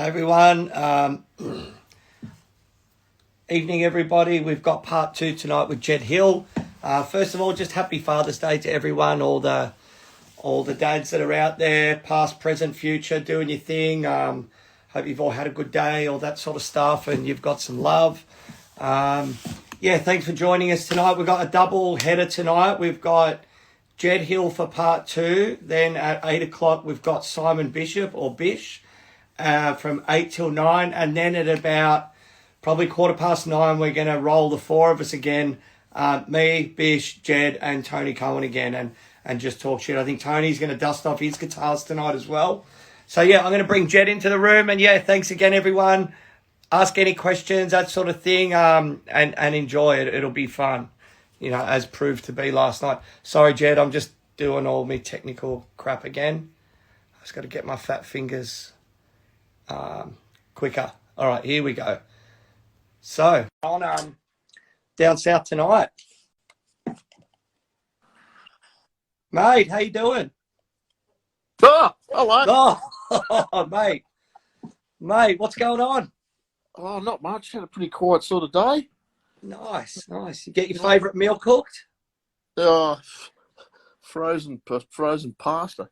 Hey everyone, evening everybody. We've got part two tonight with Jed Hill. First of all, just happy Father's Day to everyone, all the dads that are out there, past, present, future, doing your thing. Hope you've all had a good day, all that sort of stuff, and you've got some love. Yeah, thanks for joining us tonight. We've got a double header tonight. We've got Jed Hill for part two. Then at 8 o'clock, we've got Simon Bishop or Bish. From 8 till 9, and then at about probably 9:15, we're going to roll the four of us again, me, Bish, Jed, and Tony Cohen again, and just talk shit. I think Tony's going to dust off his guitars tonight as well. So yeah, I'm going to bring Jed into the room, and yeah, thanks again everyone. Ask any questions, that sort of thing, and enjoy it. It'll be fun, as proved to be last night. Sorry Jed, I'm just doing all my technical crap again. I just got to get my fat fingers quicker. All right, here we go. So on down south tonight, mate. How you doing? Oh, hello. Oh, mate, what's going on? Oh, not much. Had a pretty quiet sort of day. Nice. You get your favourite meal cooked? Frozen pasta.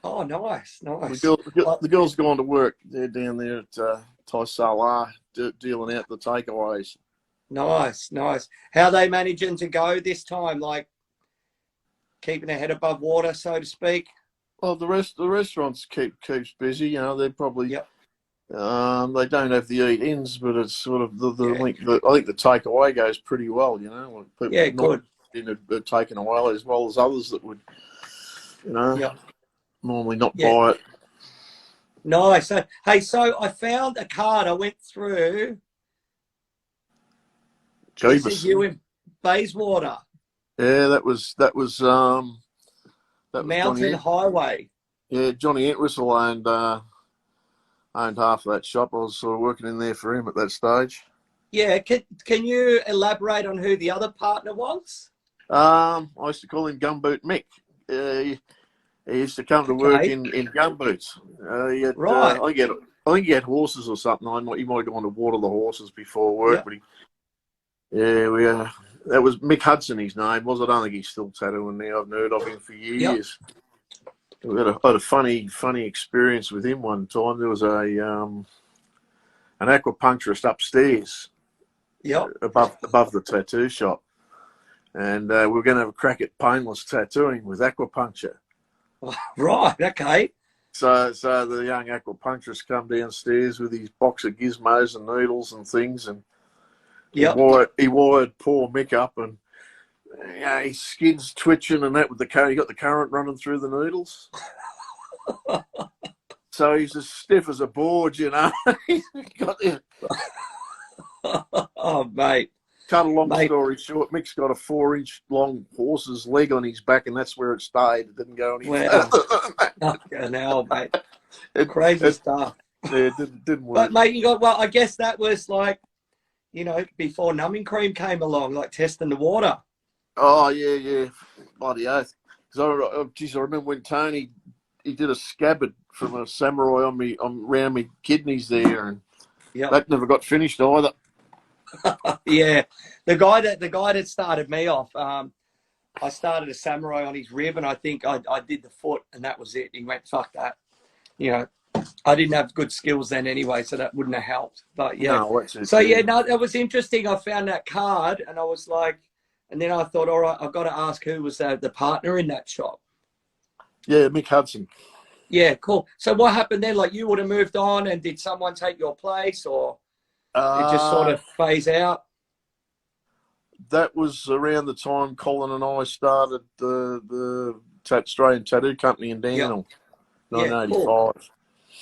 Oh, nice. The girls gone to work. They're down there at Thai Salar dealing out the takeaways. Nice. How are they managing to go this time? Like keeping their head above water, so to speak? Well, the restaurants keeps busy. They're probably Yep. they don't have the eat-ins, but it's sort of I think the takeaway goes pretty well. Like people Good. Are taking away as well as others that would, Yep. normally not buy it. Nice. So I found a card. I went through. This is you in Bayswater. Yeah, that was Mountain Highway. Yeah, Johnny Entwistle owned half of that shop. I was sort of working in there for him at that stage. Yeah, can you elaborate on who the other partner was? I used to call him Gumboot Mick. He used to come to work in gumboots. Right. I think he had horses or something. He might have gone to water the horses before work. Yep. But that was Mick Hudson. His name was. I don't think he's still tattooing now. I've heard of him for years. Yep. We had a funny experience with him one time. There was an aquapuncturist upstairs. Yep. Above the tattoo shop, and we were going to have a crack at painless tattooing with acupuncture. Right, okay. So the young acupuncturist come downstairs with his box of gizmos and needles and things, and he wired poor Mick up, and his skin's twitching and that with the current. He got the current running through the needles. So he's as stiff as a board, He's got this. Oh, mate. Cut a long story short, Mick's got a 4-inch long horse's leg on his back, and that's where it stayed. It didn't go any further. Now, mate. Crazy stuff. Yeah, it didn't work. But, mate, I guess that was like, before numbing cream came along, like testing the water. Oh, yeah. Bloody oath. Because I remember when Tony, he did a scabbard from a samurai around me kidneys there, and that never got finished either. Yeah, the guy that started me off, I started a samurai on his rib, and I think I did the foot, and that was it. He went, fuck that. I didn't have good skills then anyway, so that wouldn't have helped. But yeah, that was interesting. I found that card, and I was like, and then I thought, all right, I've got to ask who was the partner in that shop. Yeah, Mick Hudson. Yeah, cool. So what happened then? Like, you would have moved on, and did someone take your place, or it just sort of phase out? That was around the time Colin and I started the Australian Tattoo Company in Dandenong, 1985.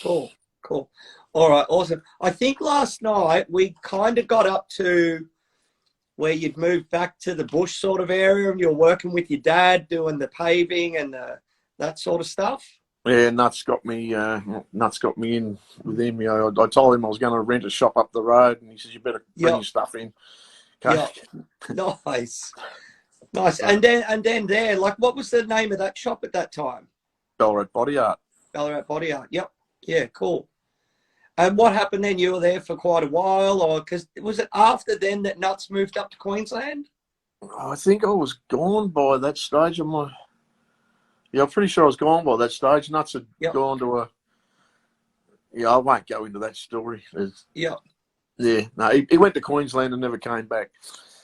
Cool. All right, awesome. I think last night we kind of got up to where you'd moved back to the bush sort of area, and you're working with your dad doing the paving and that sort of stuff. Yeah, Nuts got me in with him. I told him I was going to rent a shop up the road, and he says, "You better bring your stuff in." Okay. Yeah. Nice. And then there, like, what was the name of that shop at that time? Ballarat Body Art. Ballarat Body Art. Yep. Yeah, cool. And what happened then? You were there for quite a while, or because was it after then that Nuts moved up to Queensland? I think I was gone by that stage. I'm pretty sure I was gone by that stage. Nuts had gone to a. Yeah, I won't go into that story. Yeah. Yeah, no, he went to Queensland and never came back.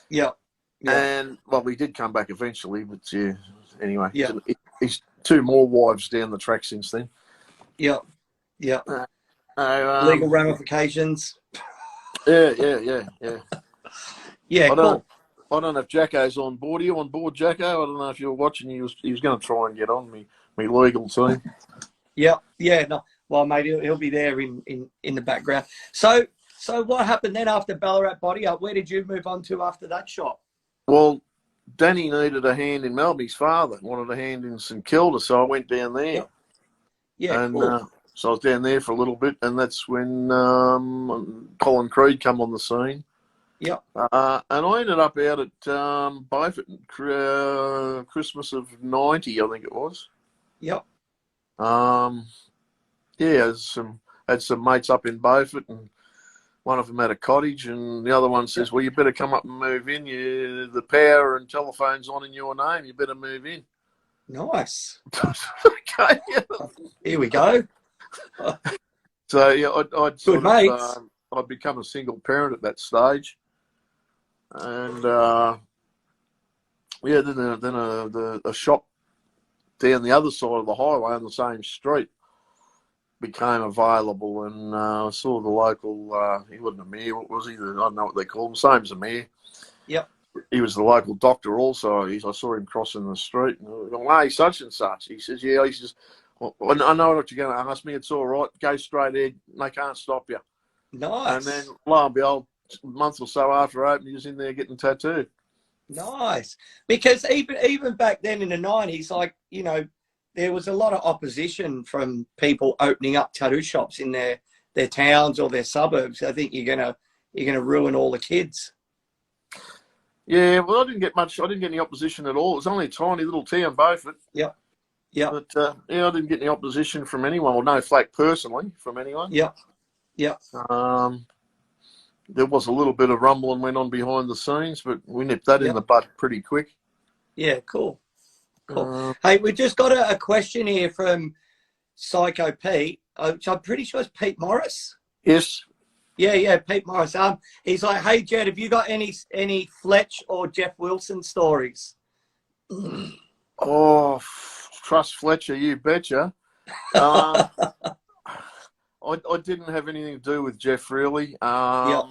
Yeah. And, well, we did come back eventually, but yeah, anyway. Yeah. He's 2 more wives down the track since then. Yeah. Yeah. Legal ramifications. Yeah. Yeah, cool. I don't know if Jacko's on board. Are you on board, Jacko? I don't know if you were watching. He was going to try and get on me legal team. Yeah. No. Well, mate, he'll be there in the background. So what happened then after Ballarat Body Up? Where did you move on to after that shop? Well, Danny needed a hand in Melbourne. His father wanted a hand in St Kilda, so I went down there. Yep. Yeah, and cool. So I was down there for a little bit, and that's when Colin Creed come on the scene. Yep. And I ended up out at Beaufort Christmas of '90, I think it was. Yep. Yeah, had some mates up in Beaufort, and one of them had a cottage, and the other one says, "Well, you better come up and move in. The power and telephone's on in your name. You better move in." Nice. Okay. Here we go. So yeah, I'd become a single parent at that stage, and then a shop down the other side of the highway on the same street became available, and I saw the local. He wasn't a mayor. What was he? I don't know what they call him. Same as a mayor. Yep. He was the local doctor also. I saw him crossing the street, and I was going, "Hey, such and such." He says, "Yeah." He says, well, "I know what you're going to ask me. It's all right. Go straight ahead. They can't stop you." Nice. And then, lo and behold, a month or so after opening, he was in there getting tattooed. Nice. Because even back then in the 90s, like, you know, there was a lot of opposition from people opening up tattoo shops in their towns or their suburbs. I think you're gonna ruin all the kids. Yeah, well, I didn't get any opposition at all. It was only a tiny little town, Beaufort. Yep. But I didn't get any opposition from anyone, or no flack personally from anyone. Yep. There was a little bit of rumbling went on behind the scenes, but we nipped that in the bud pretty quick. Yeah, cool. Hey, we just got a question here from Psycho Pete, which I'm pretty sure it's Pete Morris. Yes. Yeah, Pete Morris. He's like, "Hey, Jed, have you got any Fletch or Jeff Wilson stories?" Oh, trust Fletcher, you betcha. I didn't have anything to do with Jeff, really. I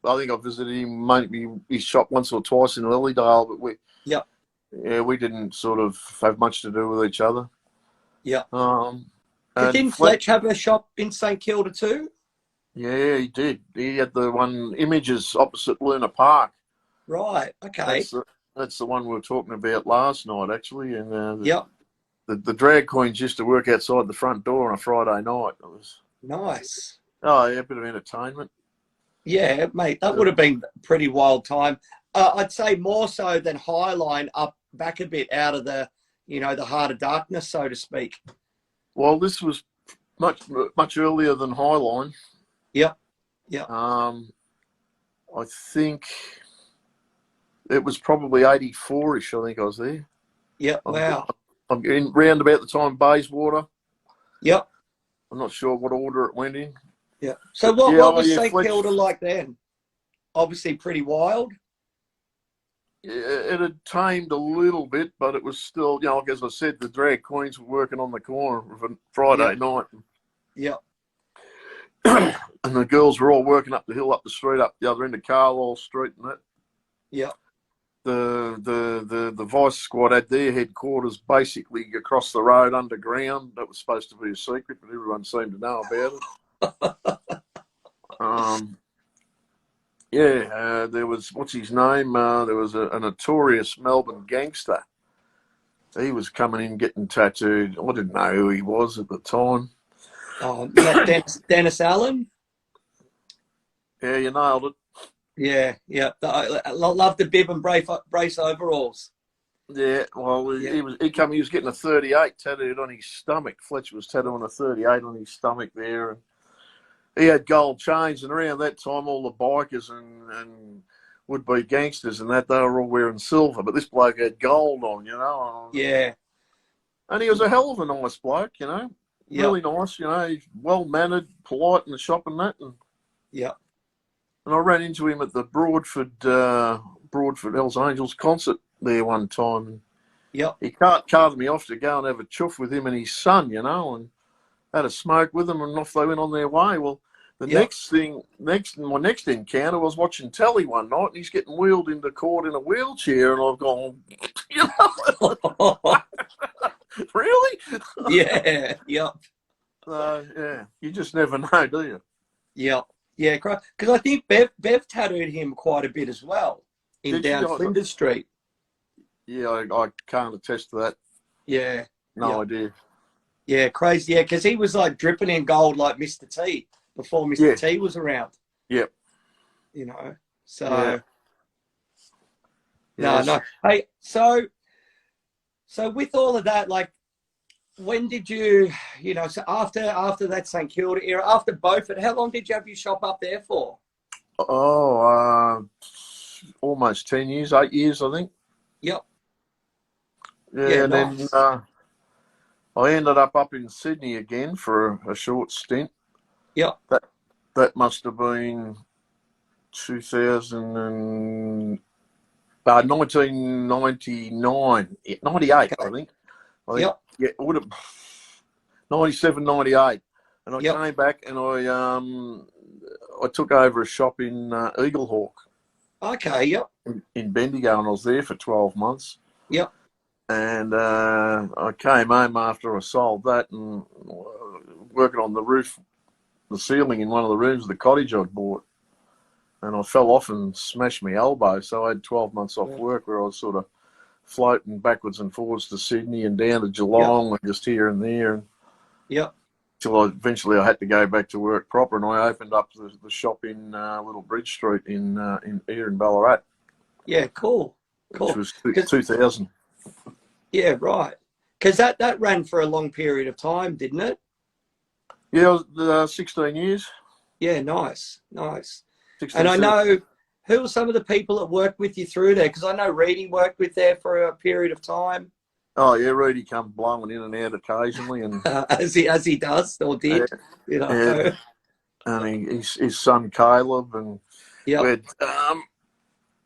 think I visited him, maybe his shop once or twice in Lilydale, but we didn't sort of have much to do with each other. Yeah. And didn't Fletch have a shop in St Kilda too? Yeah, he did. He had the one Images opposite Luna Park. Right. Okay. That's the one we were talking about last night, actually. And the drag queens used to work outside the front door on a Friday night. It was nice. Oh yeah, a bit of entertainment. Yeah, mate, that would have been a pretty wild time. I'd say more so than Highline, up back a bit out of the heart of darkness, so to speak. Well, this was much earlier than Highline. Yeah. I think it was probably 84-ish. I think I was there. Yeah. Wow. I'm in round about the time Bayswater. Yep. I'm not sure what order it went in. Yeah. So what was St Kilda like then? Obviously pretty wild. It had tamed a little bit, but it was still, like as I said, the drag queens were working on the corner of a Friday night. Yeah. And the girls were all working up the hill, up the street, up the other end of Carlisle Street and that. Yeah. The Vice Squad had their headquarters basically across the road underground. That was supposed to be a secret, but everyone seemed to know about it. There was, what's his name? There was a notorious Melbourne gangster. He was coming in getting tattooed. I didn't know who he was at the time. Oh, Dennis Allen? Yeah, you nailed it. Yeah. I love the bib and brace overalls. Yeah, well, he was getting a 38 tattooed on his stomach. Fletcher was tattooing a 38 on his stomach there, and he had gold chains, and around that time, all the bikers and would-be gangsters and that, they were all wearing silver, but this bloke had gold on, you know. Yeah. And he was a hell of a nice bloke, you know. Yep. Really nice, you know. He's well-mannered, polite in the shop and that. Yeah. And I ran into him at the Broadford Hells Angels concert there one time. Yep. He carted me off to go and have a chuff with him and his son, you know, and had a smoke with them, and off they went on their way. Well, my next encounter was watching telly one night, and he's getting wheeled into court in a wheelchair, and I've gone, you know, really? Yeah. Yep. Yeah, you just never know, do you? Yep. Yeah, because I think Bev tattooed him quite a bit as well down Flinders Street. Yeah, I can't attest to that. Yeah. No idea. Yeah, crazy. Yeah, because he was like dripping in gold like Mr. T before Mr. T was around. Yep. You know, so. Yeah. No. Hey, so with all of that, like, when did you know, so after that St Kilda era, after Beaufort, how long did you have your shop up there for? Oh, almost 10 years, 8 years, I think. Yep. Yeah, and nice. then I ended up in Sydney again for a short stint. Yep. That must have been 1999, 98, I think. Yep. Yeah, it would have 97, 98. And I Yep. came back and I took over a shop in Eaglehawk. Okay, yep. In Bendigo, and I was there for 12 months. Yep. And I came home after I sold that and working on the roof, the ceiling in one of the rooms of the cottage I'd bought. And I fell off and smashed my elbow. So I had 12 months off work where I was sort of floating backwards and forwards to Sydney and down to Geelong and just here and there. Yep. Till eventually I had to go back to work proper, and I opened up the shop in Little Bridge Street here in Ballarat. Yeah, cool. Which was 2000. Yeah, right. Because that ran for a long period of time, didn't it? Yeah, it was 16 years. Yeah, nice. 16, and I know, who were some of the people that worked with you through there? Because I know Reedy worked with there for a period of time. Oh yeah, Reedy come blowing in and out occasionally, and as he does or did, you know. Yeah. And his son Caleb, and we had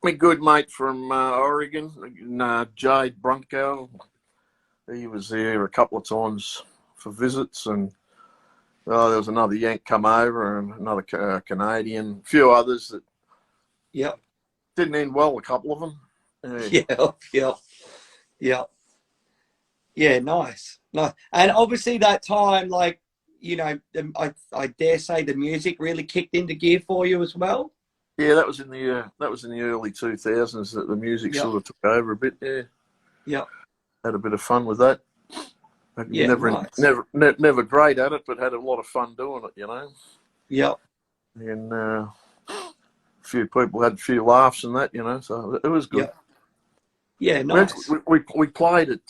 my good mate from Oregon, Jade Brunko. He was there a couple of times for visits, and there was another Yank come over, and another Canadian, a few others that didn't end well, a couple of them. Yeah, nice. And obviously that time, like, you know, I dare say the music really kicked into gear for you as well. Yeah, that was in the early 2000s that the music sort of took over a bit. Yeah. Had a bit of fun with that. Yeah, never great at it, but had a lot of fun doing it, you know. Yep. And a few people had a few laughs and that, you know, so it was good. Yeah, nice. We played at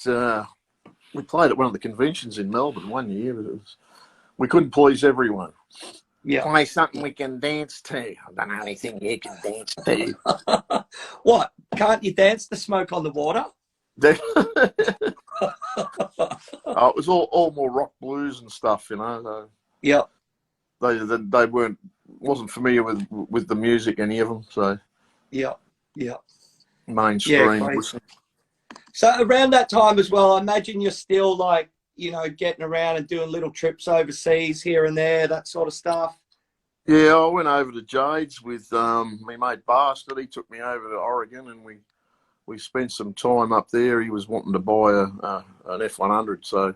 one of the conventions in Melbourne one year. We couldn't please everyone. Yeah. Play something we can dance to. I don't know anything you can dance to. What? Can't you dance to Smoke on the Water? It was all more rock blues and stuff, you know. So, they wasn't familiar with the music, any of them. So mainstream. Yeah, so around that time as well, I imagine you're still like, you know, getting around and doing little trips overseas here and there, that sort of stuff. Yeah, I went over to Jade's with my mate Bastard. He took me over to Oregon, and we spent some time up there. He was wanting to buy an F100, so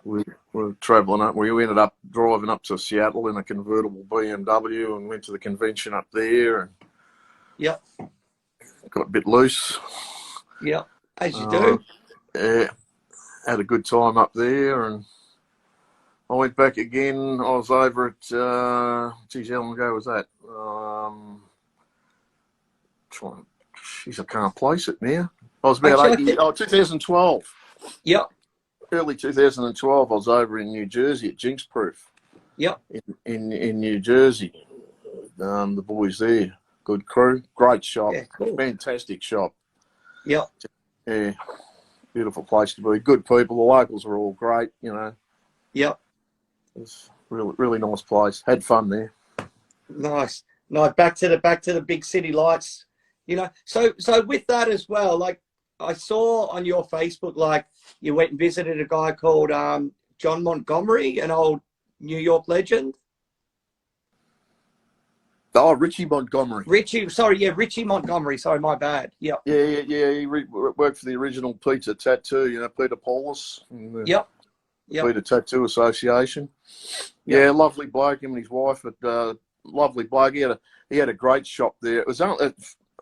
we were travelling up. We ended up driving up to Seattle in a convertible BMW and went to the convention up there. And got a bit loose. Yeah, as you do. Yeah, had a good time up there, and I went back again. I was over at, geez, how long ago was that? Jeez, I can't place it now. I was about 2012. Yep. Early 2012, I was over in New Jersey at Jinx Proof. Yep. in New Jersey. The boys there, good crew, great shop, Yeah, cool. fantastic shop. Yep. Yeah, beautiful place to be. Good people. The locals were all great. You know. Yep. It's really nice place. Had fun there. Nice. Nice. Back to the big city lights. You know. So with that as well, like I saw on your Facebook, like you went and visited a guy called John Montgomery, an old New York legend. Oh, Richie Montgomery. Richie Montgomery. Sorry, my bad. Yep. Yeah. He worked for the original Peter Tattoo. You know, Peter Paulus. Yep. Peter Tattoo Association. Yep. Yeah, lovely bloke. Him and his wife. Lovely bloke. He had a great shop there. It was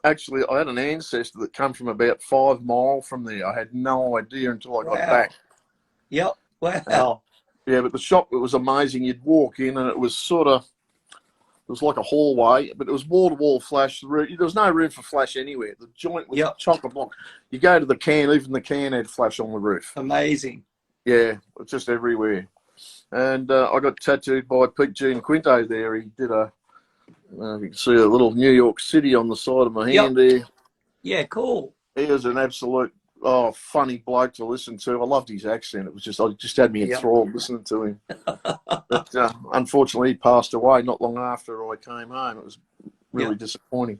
actually, I had an ancestor that came from about 5 miles from there. I had no idea until I got back. Yep. Wow. Yeah, but the shop, it was amazing. You'd walk in and it was like a hallway, but it was wall-to-wall flash. There was no room for flash anywhere. The joint was chock-a-block. You go to the can, even the can had flash on the roof. Amazing. Yeah, it's just everywhere. And I got tattooed by Pete Jean Quinto there. He did you can see a little New York City on the side of my hand there. Yeah, cool. He was an absolute funny bloke to listen to. I loved his accent. It just had me enthralled listening to him. But unfortunately, he passed away not long after I came home. It was really disappointing.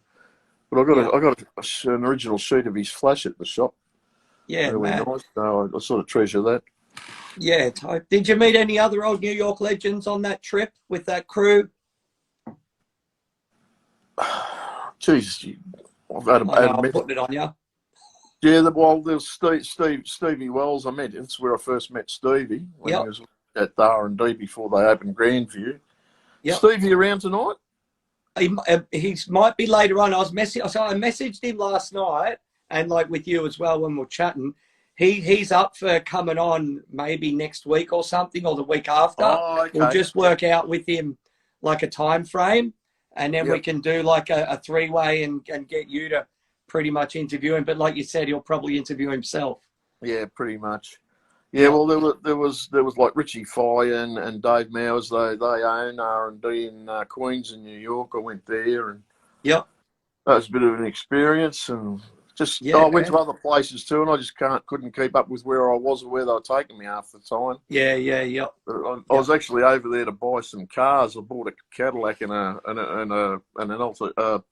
But I got an original sheet of his flash at the shop. Yeah, really man. Nice. So I sort of treasure that. Yeah. Did you meet any other old New York legends on that trip with that crew? Jeez, I'm putting it on you. Yeah, there's Stevie Wells. That's where I first met Stevie when he was at the R&D before they opened Grandview. Yep. Stevie around tonight? He might be later on. I messaged him last night, and like with you as well when we're chatting. He's up for coming on maybe next week or something, or the week after. Oh, okay. We'll just work out with him like a time frame, and then we can do like a 3-way and get you to pretty much interview him. But like you said, he'll probably interview himself. Yeah, pretty much. Yeah, well, there was like Richie Fye and Dave Mowers. They own R&D in Queens and New York. I went there, and that was a bit of an experience. And I went to other places too, and I just couldn't keep up with where I was or where they were taking me half the time. Yeah. I was actually over there to buy some cars. I bought a Cadillac and an Alta.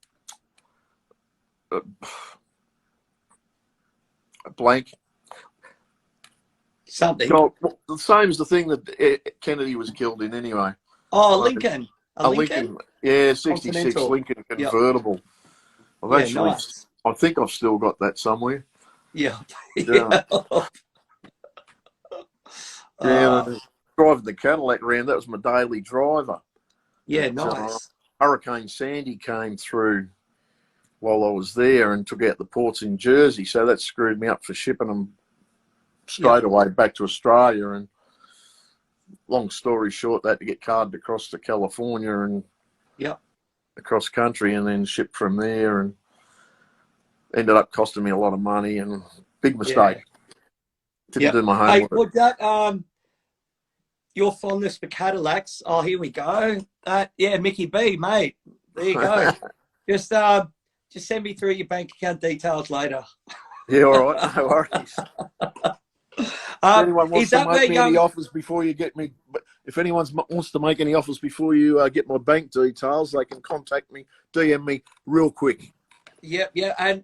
A blank. Something. The same as the thing that Kennedy was killed in anyway. Oh, Lincoln. A Lincoln. Yeah, 66 Lincoln convertible. Nice. I think I've still got that somewhere. Yeah. Driving the Cadillac around, that was my daily driver. Yeah, nice. Hurricane Sandy came through while I was there and took out the ports in Jersey, so that screwed me up for shipping them straight away back to Australia. And long story short, they had to get carted across to California and across country and then shipped from there, and ended up costing me a lot of money and big mistake. Didn't do my homework. Hey, would that your fondness for Cadillacs? Oh, here we go. Mickey B, mate. There you go. Just send me through your bank account details later. Yeah, all right, no worries. If anyone wants to make me any offers before you get me, if anyone wants to make any offers before you get my bank details, they can contact me, DM me real quick. Yeah,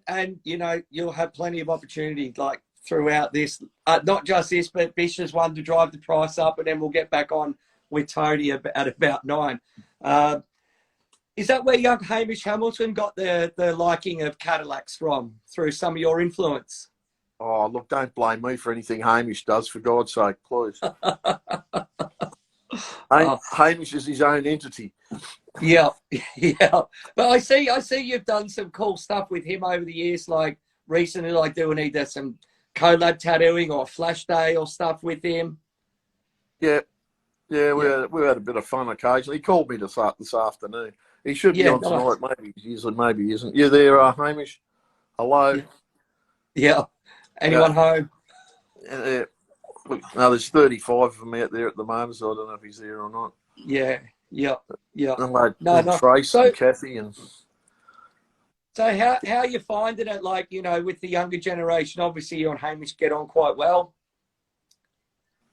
and you know, you'll have plenty of opportunity like throughout this, not just this, but Bish's one to drive the price up, and then we'll get back on with Tony at about 9. Is that where young Hamish Hamilton got the liking of Cadillacs from, through some of your influence? Oh, look, don't blame me for anything Hamish does, for God's sake, please. Hamish is his own entity. Yeah. But I see you've done some cool stuff with him over the years, like recently, like doing either some collab tattooing or flash day or stuff with him. Yeah, we had a bit of fun occasionally. He called me this afternoon. He should be on tonight. Maybe he's usually, maybe he isn't. You there, Hamish? Hello. Yeah. Anyone home? No, there's 35 of them out there at the moment, so I don't know if he's there or not. Yeah, yeah, yeah. No. Trace and Kathy and. So how you finding it? Like, you know, with the younger generation, obviously you and Hamish get on quite well.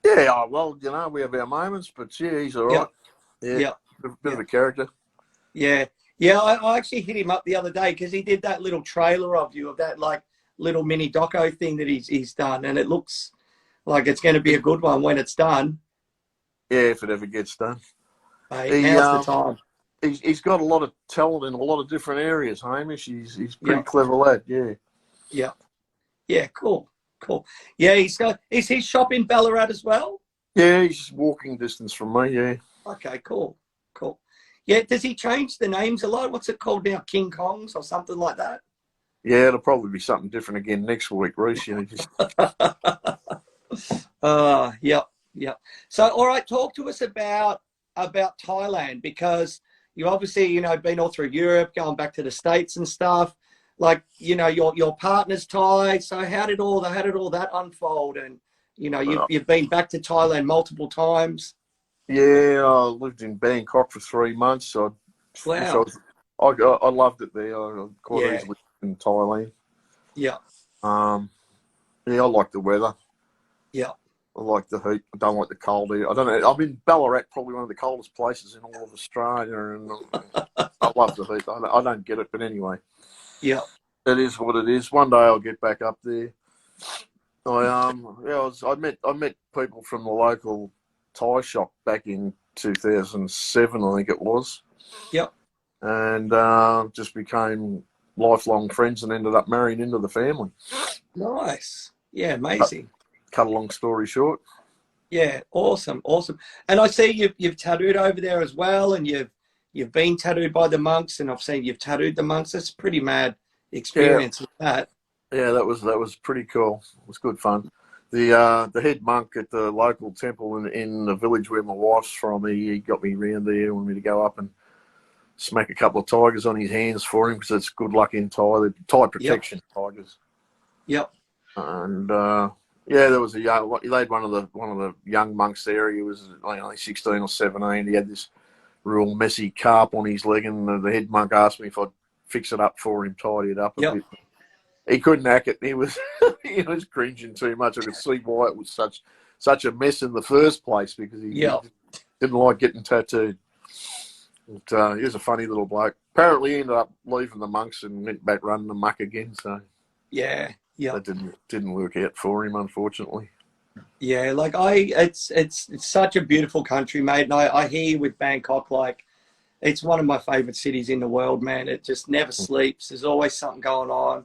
Yeah, well, you know, we have our moments, but yeah, he's all right. Yeah, bit of a character. Yeah, yeah. I actually hit him up the other day because he did that little trailer of you of that like little mini doco thing that he's done, and it looks like it's going to be a good one when it's done. Yeah, if it ever gets done. Hey, now's the time. He's got a lot of talent in a lot of different areas, Hamish. He's pretty clever lad, yeah. Yeah. Yeah, cool. Yeah, is his shop in Ballarat as well? Yeah, he's walking distance from me, yeah. Okay, cool. Yeah, does he change the names a lot? What's it called now? King Kongs or something like that? Yeah, it'll probably be something different again next week, Rhys. You know, just... Yeah. So, all right, talk to us about Thailand, because you obviously, you know, been all through Europe, going back to the States and stuff. Like, you know, your partner's Thai. So how did all that unfold? And, you know, you've been back to Thailand multiple times. Yeah, I lived in Bangkok for 3 months. Wow. I loved it there. I quite easily in Thailand. Yeah. Yeah, I like the weather. Yeah. I like the heat. I don't like the cold here. I don't know. I mean, Ballarat, probably one of the coldest places in all of Australia, and I love the heat. I don't get it, but anyway. Yeah. It is what it is. One day I'll get back up there. I met people from the local Thai shop back in 2007, I think it was. Yep. And just became lifelong friends and ended up marrying into the family. Nice. Yeah, amazing. Cut a long story short. Yeah, awesome. And I see you've tattooed over there as well, and you've been tattooed by the monks, and I've seen you've tattooed the monks. That's a pretty mad experience with that. Yeah, that was pretty cool. It was good fun. The head monk at the local temple in the village where my wife's from, he got me round there, wanted me to go up and smack a couple of tigers on his hands for him, because it's good luck in Thai. The Thai protection tigers. Yep. And there was they had one of the young monks there. He was only 16 or 17. He had this real messy carp on his leg, and the head monk asked me if I'd fix it up for him, tidy it up a bit. He couldn't hack it. He was cringing too much. I could see why it was such a mess in the first place, because he didn't like getting tattooed. But, he was a funny little bloke. Apparently, he ended up leaving the monks and went back running the muck again. So that didn't work out for him, unfortunately. Yeah, like it's such a beautiful country, mate. And I hear you with Bangkok, like it's one of my favourite cities in the world, man. It just never sleeps. There's always something going on.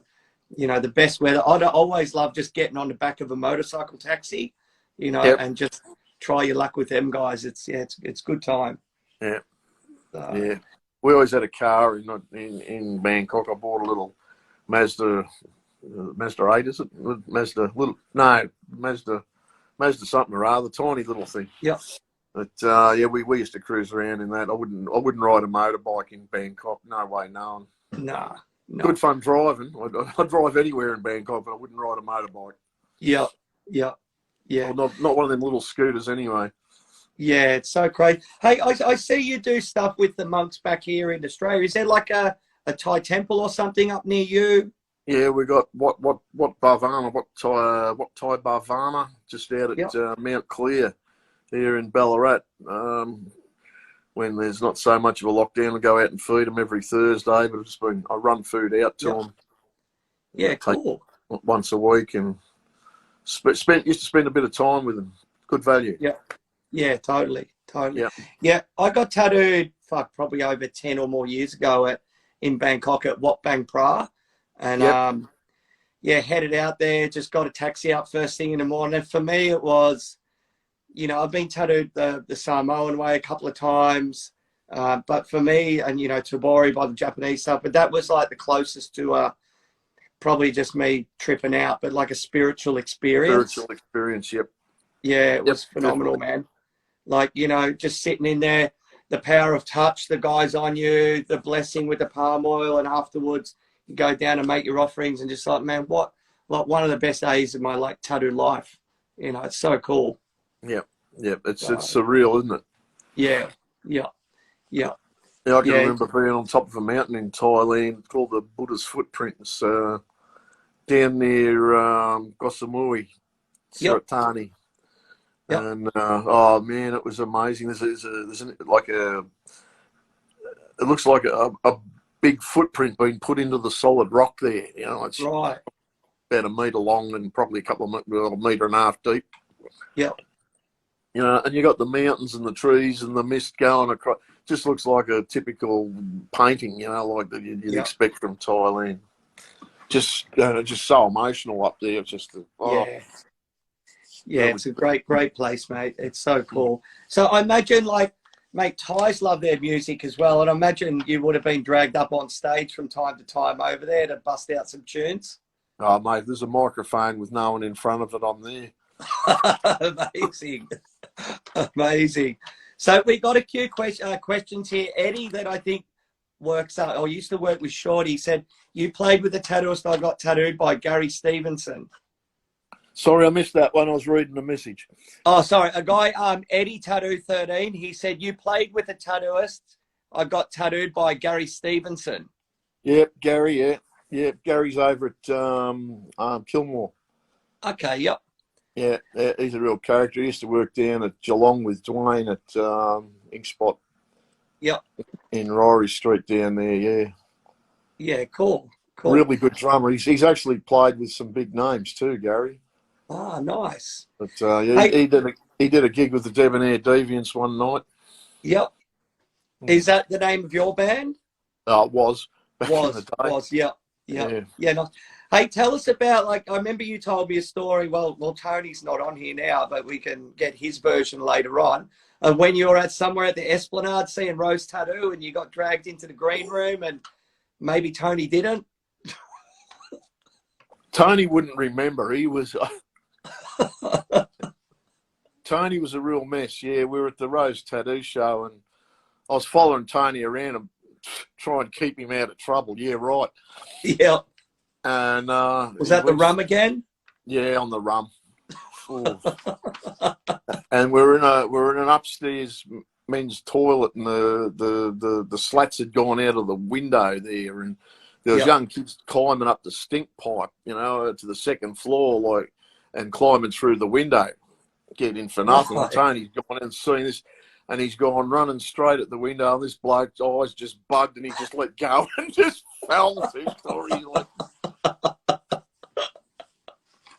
You know, the best weather. I'd always love just getting on the back of a motorcycle taxi, you know, and just try your luck with them guys. It's good time. Yeah. Yeah. We always had a car in Bangkok. I bought a little Mazda 8, is it? Mazda something or other, tiny little thing. Yeah. But we used to cruise around in that. I wouldn't ride a motorbike in Bangkok. No way, no. Nah. No. Good fun driving. I'd drive anywhere in Bangkok, but I wouldn't ride a motorbike. Yeah. Well, not one of them little scooters anyway. Yeah, it's so crazy. Hey, I see you do stuff with the monks back here in Australia. Is there like a Thai temple or something up near you? Yeah, we got what Bhavana, what Thai Bhavana, just out at Mount Clear here in Ballarat. When there's not so much of a lockdown, I go out and feed them every Thursday. But I run food out to them. Yeah, cool. Once a week, and used to spend a bit of time with them. Good value. Yeah, totally. Yeah, I got tattooed probably over 10 or more years ago in Bangkok at Wat Bang Pra, and headed out there. Just got a taxi out first thing in the morning. And for me, it was, you know, I've been tattooed the Samoan way a couple of times, but for me, and you know, Tabori by the Japanese stuff, but that was like the closest to probably just me tripping out, but like a spiritual experience. Yep. Yeah, it was phenomenal, man. Like, you know, just sitting in there, the power of touch, the guys on you, the blessing with the palm oil, and afterwards you go down and make your offerings, and just like, man, what one of the best days of my like tattoo life. You know, it's so cool. Yeah, yeah. It's surreal, isn't it? Yeah, yeah, yeah, Yeah, I can yeah, remember being on top of a mountain in Thailand called the Buddha's Footprints, down near Gosamui, yep, Suratani. yep. And oh man, it was amazing. It looks like a big footprint being put into the solid rock there. You know, it's Right. about a metre long and probably a metre and a half deep. Yep. You know, and you got the mountains and the trees and the mist going across. Just looks like a typical painting, you know, like that you'd Yep. expect from Thailand. Just so emotional up there. Yeah. Yeah, really it's a great place, mate. It's so cool. So I imagine, like, mate, Thais love their music as well, and I imagine you would have been dragged up on stage from time to time over there to bust out some tunes. Oh, mate, there's a microphone with no one in front of it. I'm there. Amazing. Amazing. So we got a few questions here. Eddie, that I think works or used to work with Shorty, he said, you played with a tattooist I got tattooed by, Gary Stevenson. Sorry, I missed that one. I was reading the message. Oh, sorry. A guy, Eddie Tattoo 13, he said, you played with a tattooist I got tattooed by, Gary Stevenson. Yep, Gary, yeah. Yeah, Gary's over at Kilmore. Okay, yep. Yeah, he's a real character. He used to work down at Geelong with Dwayne at Inkspot. Yep. In Rory Street down there, yeah. Yeah, cool. Cool. Really good drummer. He's actually played with some big names too, Gary. Oh, nice. But yeah, he did a gig with the Debonair Deviants one night. Yep. Is that the name of your band? It was. Back in the day. Yep. Yeah. Nice. Hey, tell us about, like, I remember you told me a story. Well, Tony's not on here now, but we can get his version later on. And when you were somewhere at the Esplanade seeing Rose Tattoo and you got dragged into the green room and maybe Tony didn't. Tony wouldn't remember. He was... Tony was a real mess. Yeah, we were at the Rose Tattoo show and I was following Tony around and trying to keep him out of trouble. Yeah, right. Yeah. And was that the rum again? Yeah, on the rum. And we're in an upstairs men's toilet, and the slats had gone out of the window there, and there was young kids climbing up the stink pipe, you know, to the second floor, like, and climbing through the window, getting for nothing. Right. Tony's gone and seen this. And he's gone running straight at the window, and this bloke's eyes just bugged, and he just let go and just fell to story. Like, I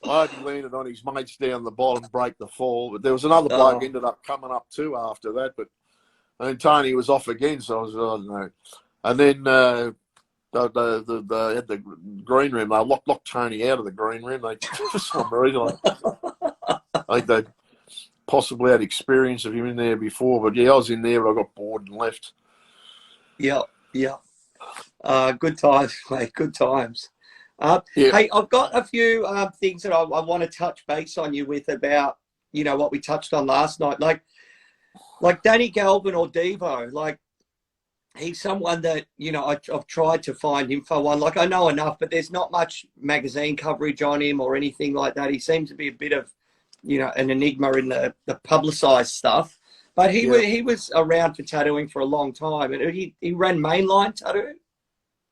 hope he landed on his mates down the bottom, break the fall. But there was another bloke ended up coming up too after that. But and then Tony was off again, so I don't know. And then they had the green room. They locked Tony out of the green room. They for some reason, I think they possibly had experience of him in there before, but yeah, I was in there, but I got bored and left. Yeah. Good times, mate. Good times. Hey, I've got a few things that I want to touch base on you with about, you know, what we touched on last night. Like Danny Galvin or Devo, like, he's someone that, you know, I've tried to find info on. Like, I know enough, but there's not much magazine coverage on him or anything like that. He seems to be a bit of, you know, an enigma in the publicised stuff. But he was around for tattooing for a long time. And he ran mainline tattoo.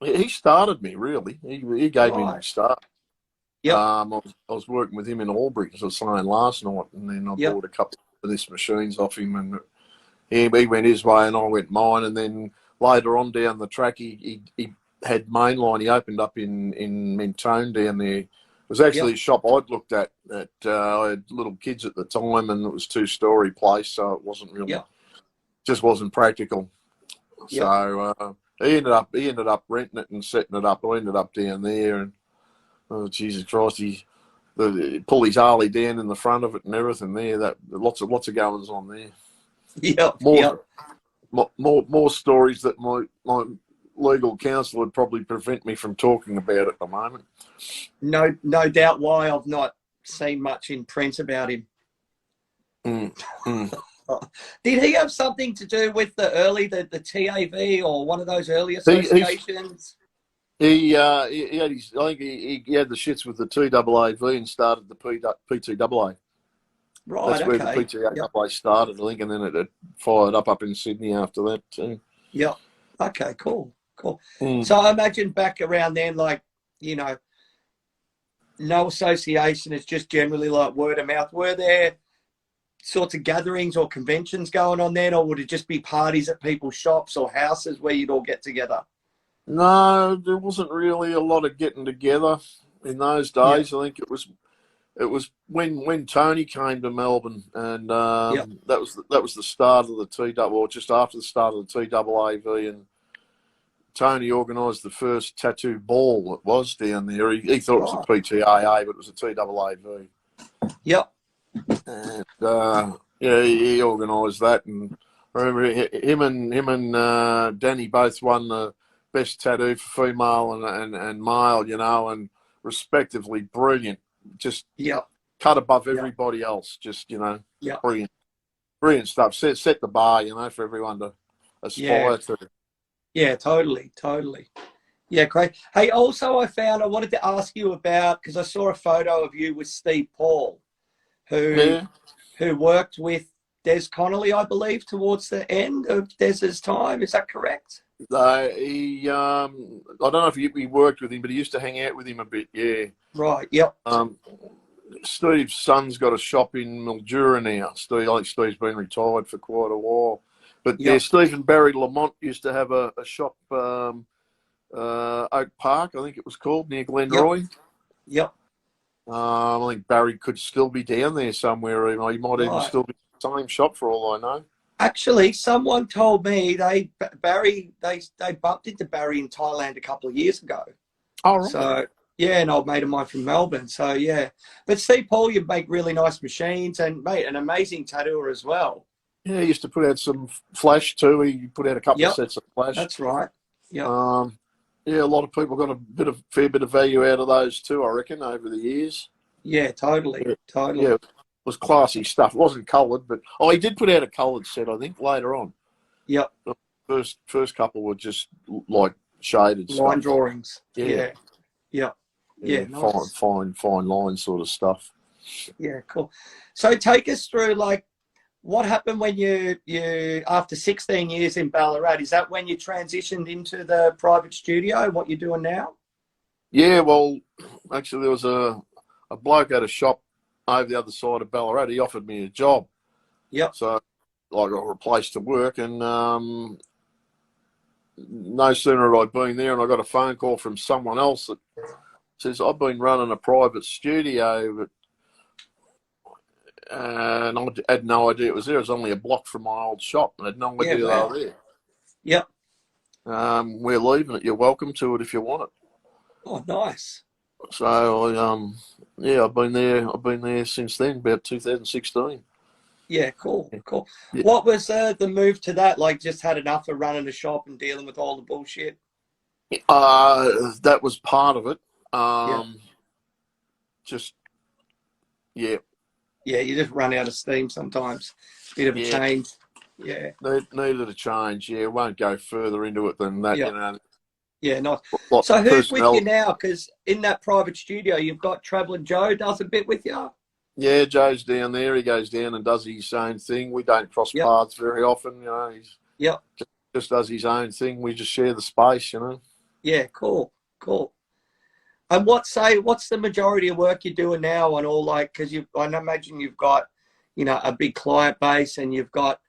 He started me, really. He gave me the start. Yep. I was working with him in Albury, as I was saying last night, and then I bought a couple of these machines off him, and he went his way and I went mine. And then later on down the track, he had mainline. He opened up in Mentone down there. It was actually a shop I'd looked at. I had little kids at the time, and it was a 2-story place, so it wasn't really, just wasn't practical. So he ended up renting it and setting it up. I ended up down there, and oh Jesus Christ, he pull his Harley down in the front of it and everything there. That lots of goings on there. More stories that my legal counsel would probably prevent me from talking about at the moment. No doubt why I've not seen much in print about him. Did he have something to do with the TAV or one of those early associations? He had his, I think he had the shits with the TAAV and started the P2AA. Right. That's where the Okay. PTA Yep. place started, I think, and then it fired up in Sydney after that too. Yep. Okay. Cool. Cool. Mm. So I imagine back around then, like, you know, no association. It's just generally like word of mouth. Were there sorts of gatherings or conventions going on then, or would it just be parties at people's shops or houses where you'd all get together? No, there wasn't really a lot of getting together in those Yeah. days. I think it was when Tony came to Melbourne, and Yep. that was the start of the TAA, or just after the start of the TAAV, and Tony organised the first tattoo ball. It was down there. He thought it was a Right. PTAA, but it was a TAAV. Yep. And yeah, he organised that, and I remember him and Danny both won the best tattoo for female and male, you know, and respectively brilliant. Just Yep. cut above Yep. everybody else. Just, you know, Yep. brilliant stuff. Set the bar, you know, for everyone to Yeah. aspire to. Yeah. Totally. Totally. Yeah. Great. Hey, also, I wanted to ask you about, because I saw a photo of you with Steve Paul, who Yeah. worked with Des Connolly, I believe, towards the end of Des's time. Is that correct? I don't know if he worked with him, but he used to hang out with him a bit. Yeah. Right. Yep. Steve's son's got a shop in Mildura now. I think Steve's been retired for quite a while. But yeah, Yep. Steve and Barry Lamont used to have a shop, Oak Park, I think it was called, near Glenroy. Yep. I think Barry could still be down there somewhere. He might even Right. still be in the same shop for all I know. Actually, someone told me they bumped into Barry in Thailand a couple of years ago. Oh, right. So yeah, an old mate of mine from Melbourne. So yeah, but Steve Paul, you make really nice machines, and mate, an amazing tattooer as well. Yeah, he used to put out some flash too. He put out a couple of Yep, sets of flash. that's right. Yep. Yeah, a lot of people got a fair bit of value out of those too, I reckon, over the years. Yeah, totally, Yeah, totally. yeah, it was classy stuff. It wasn't coloured, but he did put out a coloured set, I think, later on. Yep. The first couple were just like shaded Line stuff. drawings. Yeah. Yeah. Yep. Yeah. Nice. Fine line sort of stuff. Yeah. Cool. So take us through, like, what happened when you after 16 years in Ballarat? Is that when you transitioned into the private studio? What you're doing now? Yeah, well, actually, there was a bloke at a shop over the other side of Ballarat. He offered me a job. Yep. So I got a place to work, and no sooner had I been there, and I got a phone call from someone else that says, I've been running a private studio, but and I had no idea it was there. It was only a block from my old shop, and I had no idea they were there. Yep. We're leaving it. You're welcome to it if you want it. Oh, nice. So yeah, I've been there since then, about 2016. Yeah, cool. Yeah. What was the move to that? Like, just had enough of running a shop and dealing with all the bullshit? That was part of it. Yeah. Just, yeah. Yeah, you just run out of steam sometimes. Bit of a change. Yeah. Needed a change. Yeah, won't go further into it than that, you know. Yeah, nice. Like So who's with you now? Because in that private studio, you've got Travelling Joe does a bit with you. Yeah, Joe's down there. He goes down and does his own thing. We don't cross paths very often, you know. He's just does his own thing. We just share the space, you know. Yeah, cool. And what's the majority of work you're doing now on all, like, because I imagine you've got, you know, a big client base, and you've got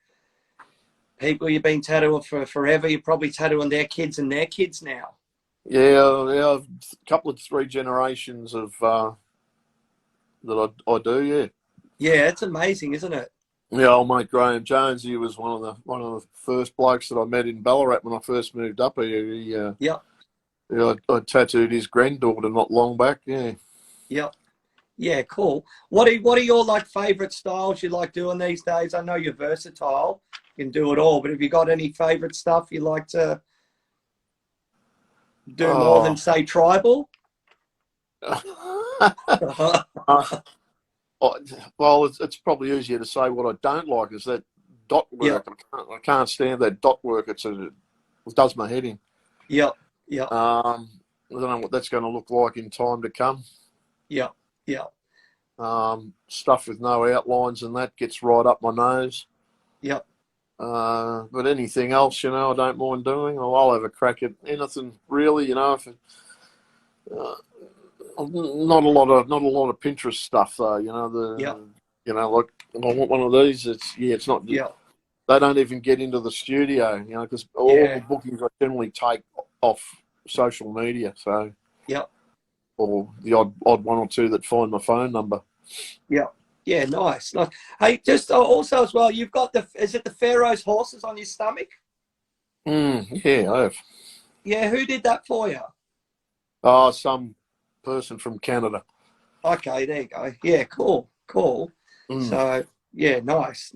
people you've been tattooing for forever. You're probably tattooing their kids and their kids now. Yeah, a couple of 3 generations of that I do. Yeah. Yeah, it's amazing, isn't it? Yeah, old mate Graham Jones. He was one of the first blokes that I met in Ballarat when I first moved up here. I tattooed his granddaughter not long back. Yeah. Yep. Yeah, cool. What are your, like, favourite styles you like doing these days? I know you're versatile, you can do it all, but have you got any favourite stuff you like to do more than, say, tribal? Well, it's probably easier to say what I don't like is that dot work. I can't stand that dot work. It does my head in. Yep. I don't know what that's going to look like in time to come. Yeah. Stuff with no outlines and that gets right up my nose. Yep. But anything else, I don't mind doing. I'll have a crack at anything really. If not a lot of Pinterest stuff though. Yep. Like I want one of these. It's not. Yep. They don't even get into the studio, because all bookings I generally take off social media. So, yep. Or the odd one or two that find my phone number. Yep. Yeah, nice. Hey, just also as well, you've got is it the Pharaoh's horses on your stomach? Yeah, I have. Yeah, who did that for you? Oh, some person from Canada. Okay, there you go. Yeah, cool. So, yeah, nice.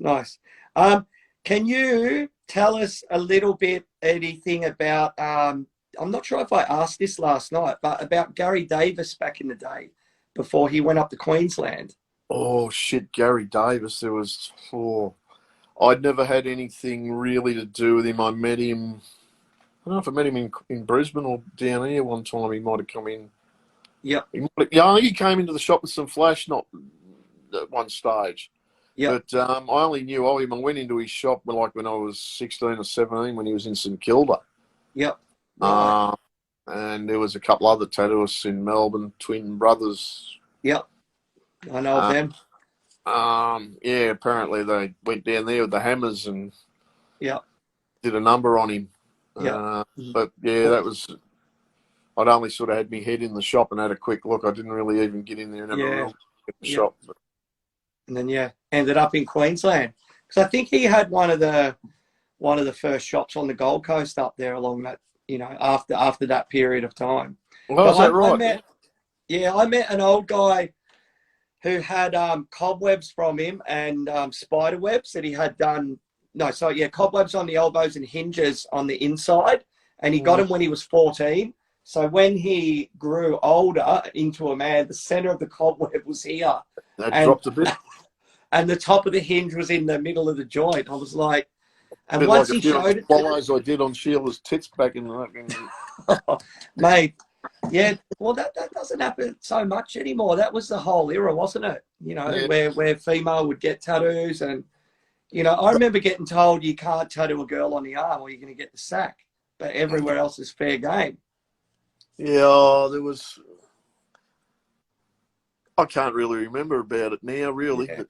Can you tell us a little bit, anything about, I'm not sure if I asked this last night, but about Gary Davis back in the day before he went up to Queensland? Oh, shit, Gary Davis. I'd never had anything really to do with him. I met him, I don't know if I met him in Brisbane or down here one time. He might have come in. Yep. I think he came into the shop with some flash, not at one stage. Yep. But I only knew of him. I went into his shop when I was 16 or 17 when he was in St Kilda. Yep. Right. And there was a couple other tattooists in Melbourne, twin brothers. Yep. I know of them. Yeah, apparently they went down there with the hammers and did a number on him. Yeah. But yeah, that was. I'd only sort of had my head in the shop and had a quick look. I didn't really even get in there and have a real look at the shop. But. And then ended up in Queensland because I think he had one of the first shops on the Gold Coast up there along that, after that period of time. Well, is that right? I met an old guy who had cobwebs from him and spider webs that he had done. Cobwebs on the elbows and hinges on the inside, and he got them when he was 14. So when he grew older into a man, the center of the cobweb was here. That dropped a bit. And the top of the hinge was in the middle of the joint. I was like, and once he showed it, follows I did on Sheila's tits back in the mate. Yeah, well, that doesn't happen so much anymore. That was the whole era, wasn't it? Where female would get tattoos, and I remember getting told you can't tattoo a girl on the arm or you're going to get the sack, but everywhere else is fair game. Yeah, there was. I can't really remember about it now, really. But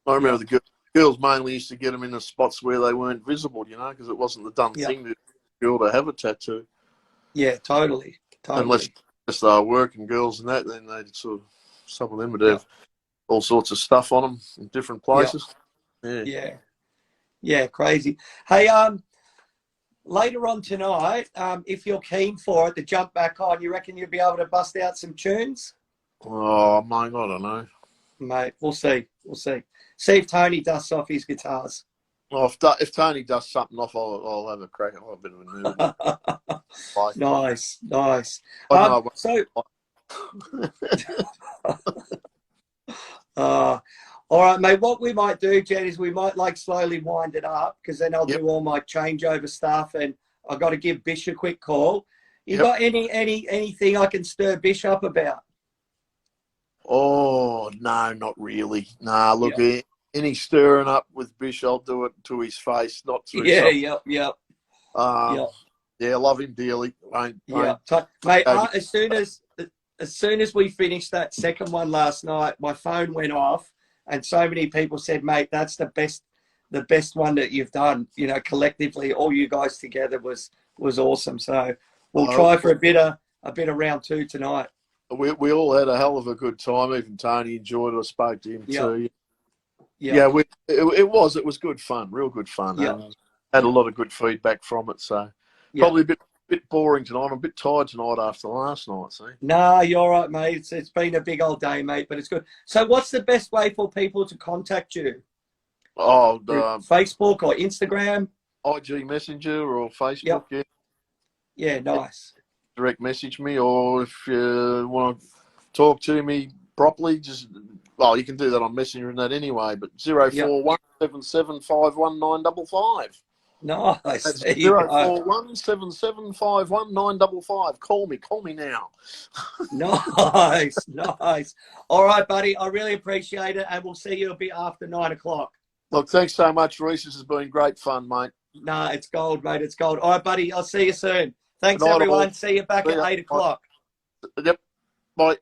I remember the girls mainly used to get them in the spots where they weren't visible, because it wasn't the done thing to girl to have a tattoo. Yeah, totally. Unless they were working girls and that, then they'd some of them would have all sorts of stuff on them in different places. Yeah, crazy. Hey, later on tonight, if you're keen for it to jump back on, you reckon you'll be able to bust out some tunes? Oh, mate, I don't know. Mate, we'll see. See if Tony dusts off his guitars. Well, if Tony does something off, I'll have a crack. I'll have a bit of a mood. Nice. All right, mate. What we might do, Jed, is we might slowly wind it up because then I'll do all my changeover stuff, and I've got to give Bish a quick call. You got anything I can stir Bish up about? Oh, no, not really. Nah, look, any stirring up with Bish, I'll do it to his face, not through something. Yeah, love him dearly. Mate, as soon as we finished that second one last night, my phone went off, and so many people said, mate, that's the best one that you've done. Collectively, all you guys together was awesome. So we'll try for a bit of round two tonight. We all had a hell of a good time. Even Tony enjoyed it. I spoke to him too. Yeah, it was good fun, real good fun. And had a lot of good feedback from it. So probably a bit boring tonight. I'm a bit tired tonight after last night. See? Nah, you're all right, mate. It's been a big old day, mate, but it's good. So what's the best way for people to contact you? Oh, Facebook or Instagram? IG Messenger or Facebook, Yeah, nice. Direct message me, or if you want to talk to me properly, you can do that on Messenger and that anyway, but 0417751955. Nice. That's There you go. 0417751955. Call me now. Nice, nice. All right, buddy. I really appreciate it, and we'll see you a bit after 9 o'clock. Look, thanks so much, Rhys. This has been great fun, mate. Nah, it's gold, mate. It's gold. All right, buddy. I'll see you soon. Thanks, Good night, everyone. all. See you back See at ya. 8 o'clock. Yep. Bye.